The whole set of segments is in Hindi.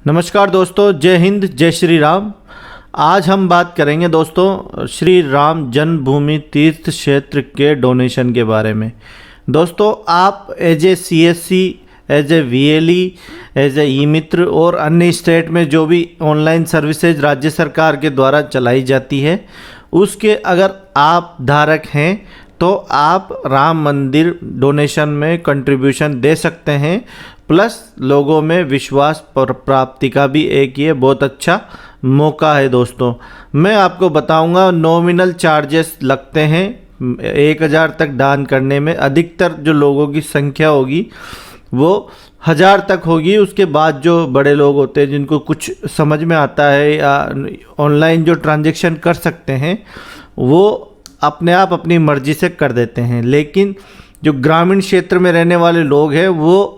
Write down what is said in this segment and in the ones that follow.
नमस्कार दोस्तों, जय हिंद, जय श्री राम। आज हम बात करेंगे दोस्तों श्री राम जन्मभूमि तीर्थ क्षेत्र के डोनेशन के बारे में। दोस्तों, आप as a CSC, as a VLE, as a eMitra और अन्य स्टेट में जो भी ऑनलाइन सर्विसेज राज्य सरकार के द्वारा चलाई जाती है, उसके अगर आप धारक हैं तो आप राम मंदिर डोनेशन में कंट्रीब्यूशन दे सकते हैं। प्लस लोगों में विश्वास प्राप्ति का भी एक ये बहुत अच्छा मौका है। दोस्तों, मैं आपको बताऊंगा नॉमिनल चार्जेस लगते हैं 1000 तक दान करने में। अधिकतर जो लोगों की संख्या होगी वो 1000 तक होगी। उसके बाद जो बड़े लोग होते हैं जिनको कुछ समझ में आता है या ऑनलाइन जो ट्रांजैक्शन कर सकते हैं वो अपने आप अपनी मर्जी से कर देते हैं। लेकिन जो ग्रामीण क्षेत्र में रहने वाले लोग हैं वो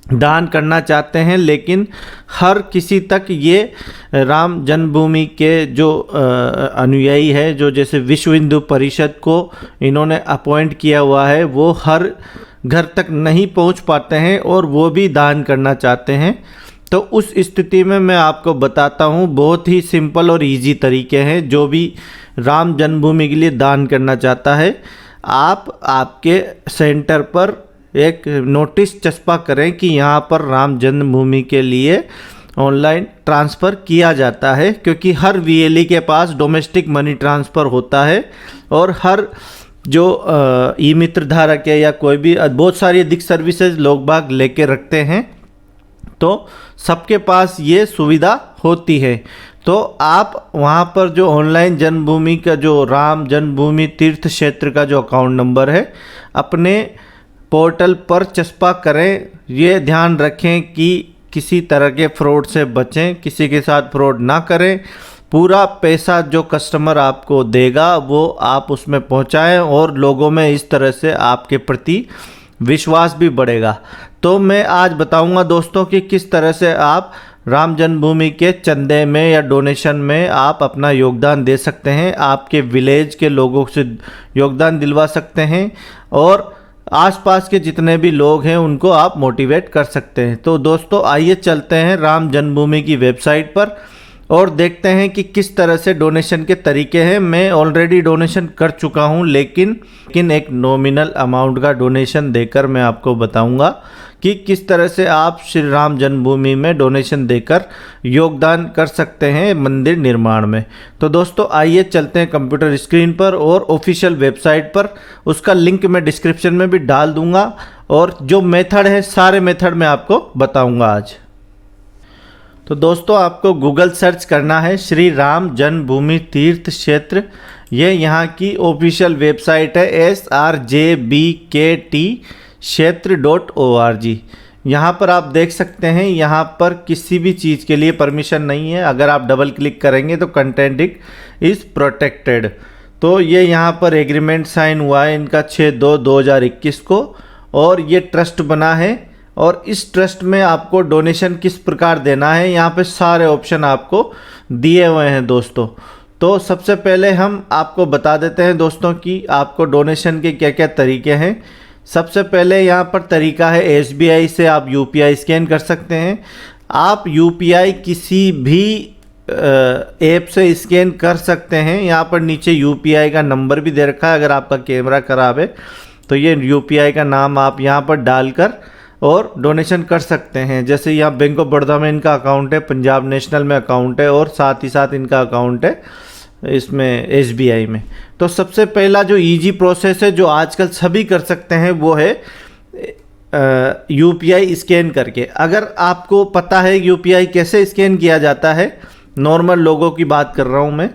दान करना चाहते हैं, लेकिन हर किसी तक ये राम जन्मभूमि के जो अनुयायी है, जो जैसे विश्व हिंदू परिषद को इन्होंने अपॉइंट किया हुआ है, वो हर घर तक नहीं पहुंच पाते हैं और वो भी दान करना चाहते हैं। तो उस स्थिति में मैं आपको बताता हूं, बहुत ही सिंपल और इजी तरीके हैं। जो भी राम जन्मभूमि के लिए दान करना चाहता है, आप आपके सेंटर पर एक नोटिस चस्पा करें कि यहाँ पर राम जन्मभूमि के लिए ऑनलाइन ट्रांसफ़र किया जाता है, क्योंकि हर VLE के पास डोमेस्टिक मनी ट्रांसफ़र होता है और हर जो ई-मित्र धारक है या कोई भी बहुत सारी अधिक सर्विसेज लोग बाग लेके रखते हैं, तो सबके पास ये सुविधा होती है। तो आप वहाँ पर जो ऑनलाइन जन्मभूमि का जो राम जन्मभूमि तीर्थ क्षेत्र का जो अकाउंट नंबर है अपने पोर्टल पर चस्पा करें। ये ध्यान रखें कि किसी तरह के फ्रॉड से बचें, किसी के साथ फ्रॉड ना करें। पूरा पैसा जो कस्टमर आपको देगा वो आप उसमें पहुंचाएं और लोगों में इस तरह से आपके प्रति विश्वास भी बढ़ेगा। तो मैं आज बताऊंगा दोस्तों कि किस तरह से आप राम जन्मभूमि के चंदे में या डोनेशन में आप अपना योगदान दे सकते हैं, आपके विलेज के लोगों से योगदान दिलवा सकते हैं और आसपास के जितने भी लोग हैं उनको आप मोटिवेट कर सकते हैं। तो दोस्तों, आइए चलते हैं राम जन्मभूमि की वेबसाइट पर और देखते हैं कि किस तरह से डोनेशन के तरीके हैं। मैं ऑलरेडी डोनेशन कर चुका हूं, लेकिन एक नॉमिनल अमाउंट का डोनेशन देकर मैं आपको बताऊंगा कि किस तरह से आप श्री राम जन्मभूमि में डोनेशन देकर योगदान कर सकते हैं मंदिर निर्माण में। तो दोस्तों, आइए चलते हैं कंप्यूटर स्क्रीन पर और ऑफिशियल वेबसाइट पर। उसका लिंक मैं डिस्क्रिप्शन में भी डाल दूंगा और जो मेथड है सारे मेथड मैं आपको बताऊंगा आज। तो दोस्तों, आपको गूगल सर्च करना है श्री राम जन्मभूमि तीर्थ क्षेत्र। ये यहाँ की ऑफिशियल वेबसाइट है srjbkt क्षेत्र.org। यहाँ पर आप देख सकते हैं, यहाँ पर किसी भी चीज़ के लिए परमिशन नहीं है। अगर आप डबल क्लिक करेंगे तो कंटेंट इज़ प्रोटेक्टेड। तो ये यहाँ पर एग्रीमेंट साइन हुआ है इनका 6/2/2021 को और ये ट्रस्ट बना है और इस ट्रस्ट में आपको डोनेशन किस प्रकार देना है यहाँ पे सारे ऑप्शन आपको दिए हुए हैं दोस्तों। तो सबसे पहले हम आपको बता देते हैं दोस्तों कि आपको डोनेशन के क्या क्या तरीके हैं। सबसे पहले यहाँ पर तरीका है SBI से आप UPI स्कैन कर सकते हैं। आप UPI किसी भी ऐप से स्कैन कर सकते हैं। यहाँ पर नीचे UPI का नंबर भी दे रखा है। अगर आपका कैमरा खराब है तो ये UPI का नाम आप यहाँ पर डालकर और डोनेशन कर सकते हैं। जैसे यहाँ बैंक ऑफ बड़ौदा में इनका अकाउंट है, पंजाब नेशनल में अकाउंट है और साथ ही साथ इनका अकाउंट है इसमें SBI में। तो सबसे पहला जो इजी प्रोसेस है जो आजकल सभी कर सकते हैं वो है UPI स्कैन करके। अगर आपको पता है UPI कैसे स्कैन किया जाता है, नॉर्मल लोगों की बात कर रहा हूँ मैं,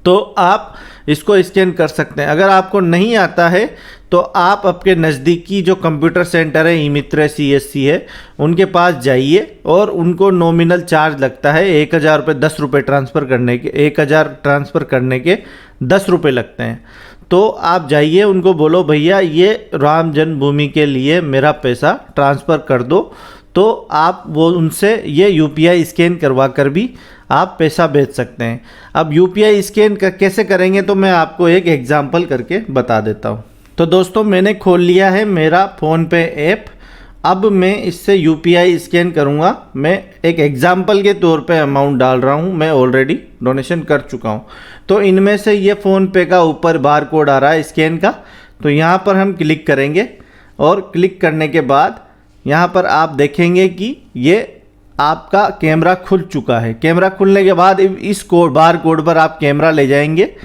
तो आप इसको स्कैन कर सकते हैं। अगर आपको नहीं आता है तो आप अपने नज़दीकी जो कंप्यूटर सेंटर है, ई-मित्र CSC है, उनके पास जाइए और उनको नॉमिनल चार्ज लगता है 1000 रुपये, 10 रुपये ट्रांसफ़र करने के। 1000 ट्रांसफ़र करने के 10 रुपये लगते हैं। तो आप जाइए, उनको बोलो भैया ये राम जन्मभूमि के लिए मेरा पैसा ट्रांसफ़र कर दो। तो आप वो उनसे ये UPI स्कैन करवा कर भी आप पैसा भेज सकते हैं। अब UPI स्कैन कैसे करेंगे तो मैं आपको एक एग्जांपल करके बता देता हूँ। तो दोस्तों, मैंने खोल लिया है मेरा फ़ोन पे ऐप। अब मैं इससे यूपीआई स्कैन करूँगा। मैं एक एग्जाम्पल के तौर पे अमाउंट डाल रहा हूँ, मैं ऑलरेडी डोनेशन कर चुका हूँ। तो इनमें से ये फ़ोनपे का ऊपर बार कोड आ रहा है स्कैन का, तो यहाँ पर हम क्लिक करेंगे और क्लिक करने के बाद यहाँ पर आप देखेंगे कि ये आपका कैमरा खुल चुका है। कैमरा खुलने के बाद इस बार कोड पर आप कैमरा ले जाएंगे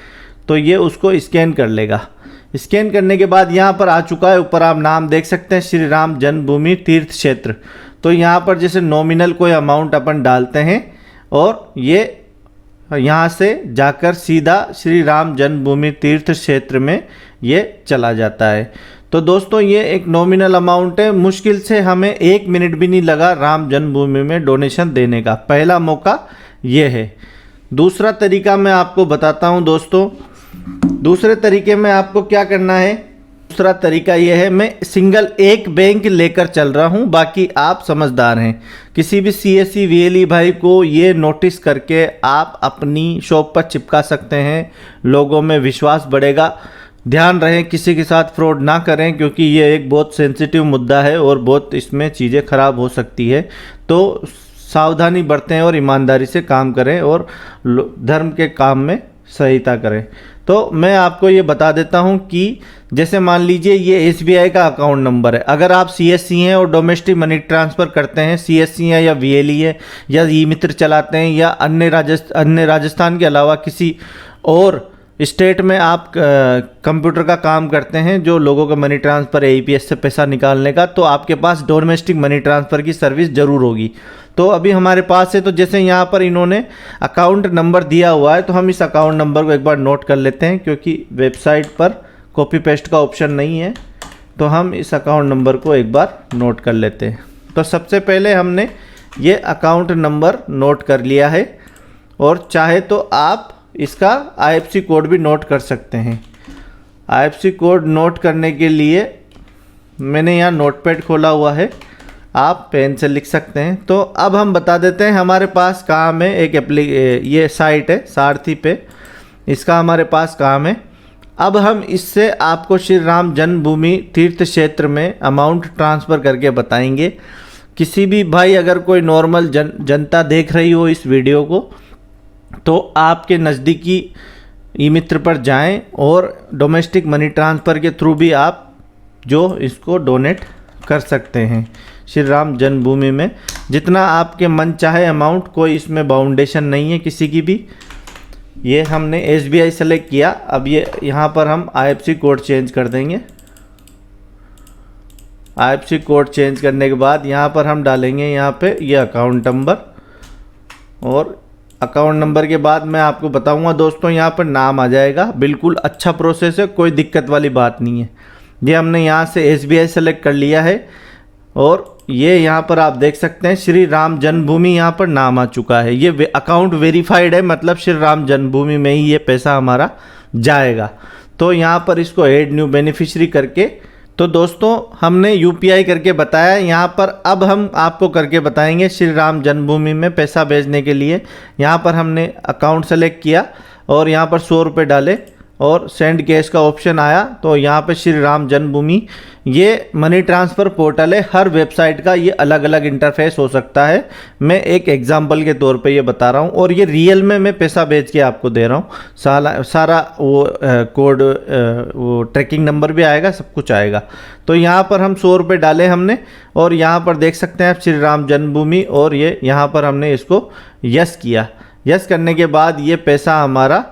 तो ये उसको स्कैन कर लेगा। स्कैन करने के बाद यहाँ पर आ चुका है, ऊपर आप नाम देख सकते हैं श्री राम जन्मभूमि तीर्थ क्षेत्र। तो यहाँ पर जैसे नॉमिनल कोई अमाउंट अपन डालते हैं और ये यहाँ से जाकर सीधा श्री राम जन्मभूमि तीर्थ क्षेत्र में ये चला जाता है। तो दोस्तों ये एक नॉमिनल अमाउंट है, मुश्किल से हमें 1 मिनट भी नहीं लगा राम जन्मभूमि में डोनेशन देने का। पहला मौका ये है। दूसरा तरीका मैं आपको बताता हूँ दोस्तों। दूसरे तरीके में आपको क्या करना है, दूसरा तरीका ये है, मैं सिंगल एक बैंक लेकर चल रहा हूँ, बाकी आप समझदार हैं। किसी भी सीएससी वीएलई भाई को ये नोटिस करके आप अपनी शॉप पर चिपका सकते हैं, लोगों में विश्वास बढ़ेगा। ध्यान रहे किसी के साथ फ्रॉड ना करें, क्योंकि ये एक बहुत सेंसिटिव मुद्दा है और बहुत इसमें चीज़ें ख़राब हो सकती है। तो सावधानी बरतें और ईमानदारी से काम करें और धर्म के काम में सहायता करें। तो मैं आपको ये बता देता हूँ कि जैसे मान लीजिए ये एसबीआई का अकाउंट नंबर है। अगर आप सीएससी हैं और डोमेस्टिक मनी ट्रांसफ़र करते हैं, सीएससी हैं या वीएलई है या ई मित्र चलाते हैं या अन्य राजस्थान के अलावा किसी और स्टेट में आप कंप्यूटर का काम करते हैं जो लोगों का मनी ट्रांसफ़र एईपीएस से पैसा निकालने का, तो आपके पास डोमेस्टिक मनी ट्रांसफ़र की सर्विस ज़रूर होगी। तो अभी हमारे पास है, तो जैसे यहाँ पर इन्होंने अकाउंट नंबर दिया हुआ है, तो हम इस अकाउंट नंबर को एक बार नोट कर लेते हैं, क्योंकि वेबसाइट पर कॉपी पेस्ट का ऑप्शन नहीं है। तो हम इस अकाउंट नंबर को एक बार नोट कर लेते हैं। तो सबसे पहले हमने ये अकाउंट नंबर नोट कर लिया है, और चाहे तो आप इसका आईएफएससी कोड भी नोट कर सकते हैं। आईएफएससी कोड नोट करने के लिए मैंने यहाँ नोटपैड खोला हुआ है, आप पेन से लिख सकते हैं। तो अब हम बता देते हैं हमारे पास काम है, एक ये साइट है सारथी पे, इसका हमारे पास काम है। अब हम इससे आपको श्री राम जन्मभूमि तीर्थ क्षेत्र में अमाउंट ट्रांसफ़र करके बताएंगे। किसी भी भाई अगर कोई नॉर्मल जनता देख रही हो इस वीडियो को, तो आपके नज़दीकी ई मित्र पर जाएं और डोमेस्टिक मनी ट्रांसफ़र के थ्रू भी आप जो इसको डोनेट कर सकते हैं। श्री राम जन्मभूमि में जितना आपके मन चाहे अमाउंट, कोई इसमें बाउंडेशन नहीं है किसी की भी। ये हमने एसबीआई सेलेक्ट किया। अब ये यहाँ पर हम आईएफएससी कोड चेंज कर देंगे। आईएफएससी कोड चेंज करने के बाद यहाँ पर हम डालेंगे यहाँ पे ये अकाउंट नंबर, और अकाउंट नंबर के बाद मैं आपको बताऊंगा दोस्तों यहाँ पर नाम आ जाएगा। बिल्कुल अच्छा प्रोसेस है, कोई दिक्कत वाली बात नहीं है। ये हमने यहाँ से एसबीआई सेलेक्ट कर लिया है, और ये यहाँ पर आप देख सकते हैं श्री राम जन्मभूमि यहाँ पर नाम आ चुका है। ये अकाउंट वेरीफाइड है, मतलब श्री राम जन्मभूमि में ही ये पैसा हमारा जाएगा। तो यहाँ पर इसको ऐड न्यू बेनिफिशियरी करके, तो दोस्तों हमने यूपीआई करके बताया। यहाँ पर अब हम आपको करके बताएंगे श्री राम जन्मभूमि में पैसा भेजने के लिए। यहाँ पर हमने अकाउंट सेलेक्ट किया और यहाँ पर 100 रुपये डाले और सेंड कैश का ऑप्शन आया। तो यहाँ पे श्री राम जन्मभूमि ये मनी ट्रांसफ़र पोर्टल है। हर वेबसाइट का ये अलग अलग इंटरफेस हो सकता है, मैं एक एग्जांपल के तौर पे ये बता रहा हूँ, और ये रियल में मैं पैसा भेज के आपको दे रहा हूँ। सारा वो कोड, वो ट्रैकिंग नंबर भी आएगा, सब कुछ आएगा। तो यहाँ पर हम 100 रुपये डाले हमने, और यहाँ पर देख सकते हैं आप श्री राम जन्मभूमि, और ये यहाँ पर हमने इसको यस किया। यस करने के बाद ये पैसा हमारा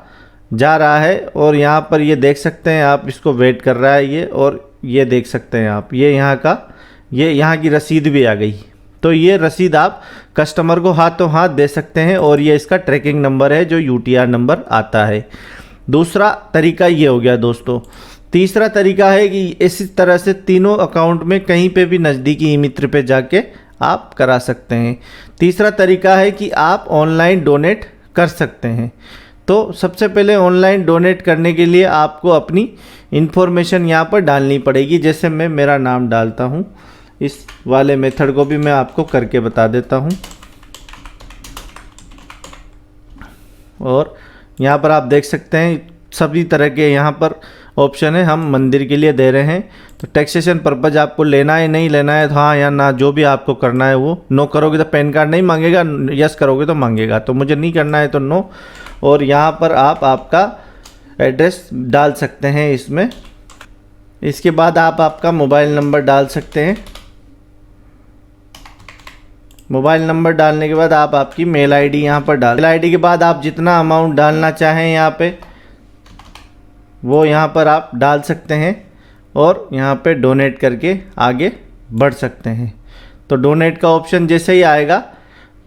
जा रहा है, और यहाँ पर ये देख सकते हैं आप, इसको वेट कर रहा है ये, और ये देख सकते हैं आप ये यहाँ की रसीद भी आ गई। तो ये रसीद आप कस्टमर को हाथों हाथ दे सकते हैं, और ये इसका ट्रैकिंग नंबर है जो यूटीआर नंबर आता है। दूसरा तरीका ये हो गया दोस्तों। तीसरा तरीका है कि इसी तरह से तीनों अकाउंट में कहीं पे भी नज़दीकी ई मित्र पे जाके आप करा सकते हैं। तीसरा तरीका है कि आप ऑनलाइन डोनेट कर सकते हैं। तो सबसे पहले ऑनलाइन डोनेट करने के लिए आपको अपनी इन्फॉर्मेशन यहाँ पर डालनी पड़ेगी। जैसे मैं मेरा नाम डालता हूँ, इस वाले मेथड को भी मैं आपको करके बता देता हूँ। और यहाँ पर आप देख सकते हैं सभी तरह के यहाँ पर ऑप्शन है, हम मंदिर के लिए दे रहे हैं। तो टैक्सेशन पर्पज़ आपको लेना है नहीं लेना है तो हाँ या ना, जो भी आपको करना है वो। नो करोगे तो पैन कार्ड नहीं मांगेगा, यस करोगे तो मांगेगा। तो मुझे नहीं करना है तो नो। और यहाँ पर आप आपका एड्रेस डाल सकते हैं इसमें। इसके बाद आप आपका मोबाइल नंबर डाल सकते हैं। मोबाइल नंबर डालने के बाद आप आपकी मेल आईडी यहाँ पर डाल। मेल आईडी के बाद आप जितना अमाउंट डालना चाहें यहाँ पे वो यहाँ पर आप डाल सकते हैं और यहाँ पे डोनेट करके आगे बढ़ सकते हैं। तो डोनेट का ऑप्शन जैसे ही आएगा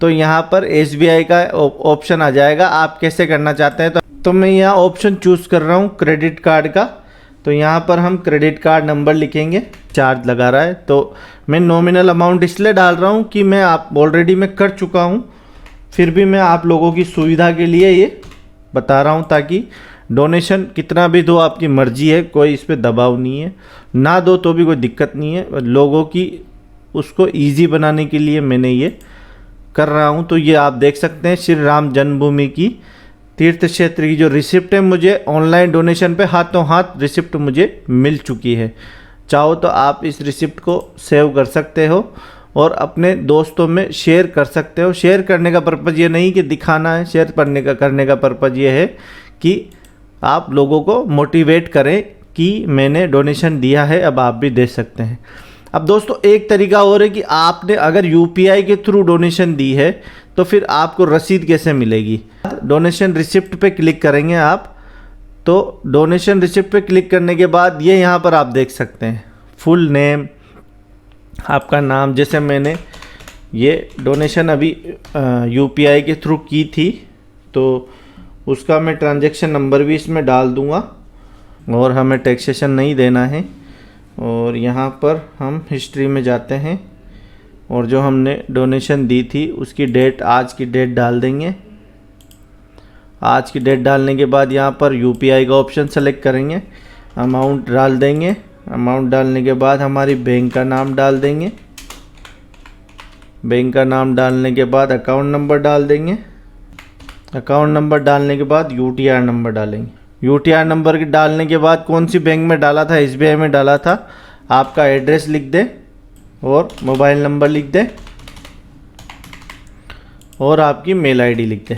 तो यहाँ पर SBI का ऑप्शन आ जाएगा। आप कैसे करना चाहते हैं तो मैं यहाँ ऑप्शन चूज़ कर रहा हूँ क्रेडिट कार्ड का। तो यहाँ पर हम क्रेडिट कार्ड नंबर लिखेंगे। चार्ज लगा रहा है तो मैं नॉमिनल अमाउंट इसलिए डाल रहा हूँ कि मैं ऑलरेडी मैं कर चुका हूँ, फिर भी मैं आप लोगों की सुविधा के लिए ये बता रहा हूँ ताकि डोनेशन कितना भी दो आपकी मर्जी है, कोई इस पर दबाव नहीं है। ना दो तो भी कोई दिक्कत नहीं है, लोगों की उसको ईजी बनाने के लिए मैंने ये कर रहा हूँ। तो ये आप देख सकते हैं श्री राम जन्मभूमि की तीर्थ क्षेत्र की जो रिसिप्ट है, मुझे ऑनलाइन डोनेशन पे हाथों हाथ रिसिप्ट मुझे मिल चुकी है। चाहो तो आप इस रिसिप्ट को सेव कर सकते हो और अपने दोस्तों में शेयर कर सकते हो। शेयर करने का पर्पज़ ये नहीं कि दिखाना है, शेयर करने का पर्पज़ ये है कि आप लोगों को मोटिवेट करें कि मैंने डोनेशन दिया है, अब आप भी दे सकते हैं। अब दोस्तों एक तरीका और है कि आपने अगर UPI के थ्रू डोनेशन दी है तो फिर आपको रसीद कैसे मिलेगी। डोनेशन रिसिप्ट पे क्लिक करेंगे आप। तो डोनेशन रिसिप्ट पे क्लिक करने के बाद ये यहाँ पर आप देख सकते हैं फुल नेम, आपका नाम। जैसे मैंने ये डोनेशन अभी UPI के थ्रू की थी तो उसका मैं ट्रांजैक्शन नंबर भी इसमें डाल दूँगा और हमें टैक्सेशन नहीं देना है। और यहाँ पर हम हिस्ट्री में जाते हैं और जो हमने डोनेशन दी थी उसकी डेट, आज की डेट डाल देंगे। आज की डेट डालने के बाद यहाँ पर UPI का ऑप्शन सेलेक्ट करेंगे, अमाउंट डाल देंगे। अमाउंट डालने के बाद हमारी बैंक का नाम डाल देंगे। बैंक का नाम डालने के बाद अकाउंट नंबर डाल देंगे। अकाउंट नंबर डालने के बाद UTR नंबर डालेंगे। UTR नंबर के डालने के बाद कौन सी बैंक में डाला था, SBI में डाला था, आपका एड्रेस लिख दें और मोबाइल नंबर लिख दें और आपकी मेल आईडी लिख दें।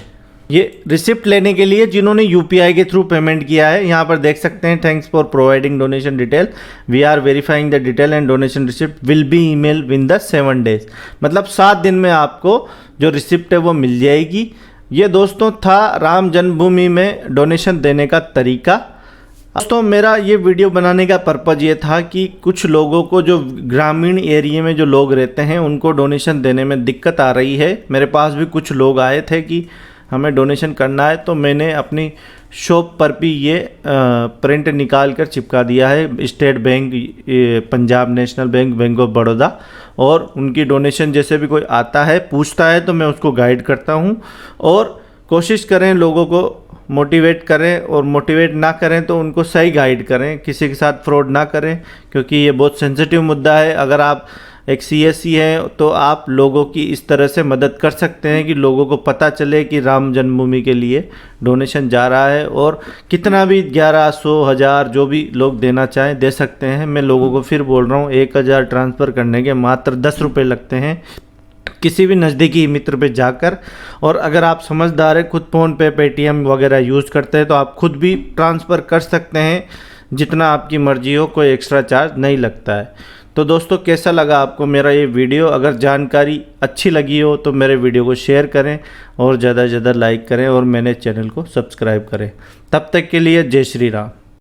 ये रिसिप्ट लेने के लिए जिन्होंने UPI के थ्रू पेमेंट किया है, यहाँ पर देख सकते हैं thanks for providing donation detail, we are verifying the detail and donation receipt will be email within the 7 days। मतलब 7 दिन में आपको जो रिसिप्ट है वो मिल जाएगी। ये दोस्तों था राम जन्मभूमि में डोनेशन देने का तरीका। दोस्तों मेरा ये वीडियो बनाने का पर्पज़ ये था कि कुछ लोगों को, जो ग्रामीण एरिया में जो लोग रहते हैं, उनको डोनेशन देने में दिक्कत आ रही है। मेरे पास भी कुछ लोग आए थे कि हमें डोनेशन करना है, तो मैंने अपनी शॉप पर भी ये प्रिंट निकाल कर चिपका दिया है। State bank, Punjab national bank, bank of Baroda, और उनकी डोनेशन जैसे भी कोई आता है पूछता है तो मैं उसको गाइड करता हूँ। और कोशिश करें लोगों को मोटिवेट करें, और मोटिवेट ना करें तो उनको सही गाइड करें, किसी के साथ फ्रॉड ना करें, क्योंकि ये बहुत सेंसिटिव मुद्दा है। अगर आप एक CSC हैं तो आप लोगों की इस तरह से मदद कर सकते हैं कि लोगों को पता चले कि राम जन्मभूमि के लिए डोनेशन जा रहा है, और कितना भी 1100, 1000 जो भी लोग देना चाहें दे सकते हैं। मैं लोगों को फिर बोल रहा हूँ 1000 ट्रांसफ़र करने के मात्र 10 रुपये लगते हैं किसी भी नज़दीकी मित्र पे जाकर। और अगर आप समझदार हैं, खुद फ़ोनपे, पेटीएम वगैरह यूज़ करते हैं, तो आप खुद भी ट्रांसफ़र कर सकते हैं जितना आपकी मर्ज़ी हो, कोई एक्स्ट्रा चार्ज नहीं लगता है। तो दोस्तों कैसा लगा आपको मेरा ये वीडियो? अगर जानकारी अच्छी लगी हो तो मेरे वीडियो को शेयर करें और ज़्यादा से ज़्यादा लाइक करें और मेरे चैनल को सब्सक्राइब करें। तब तक के लिए जय श्री राम।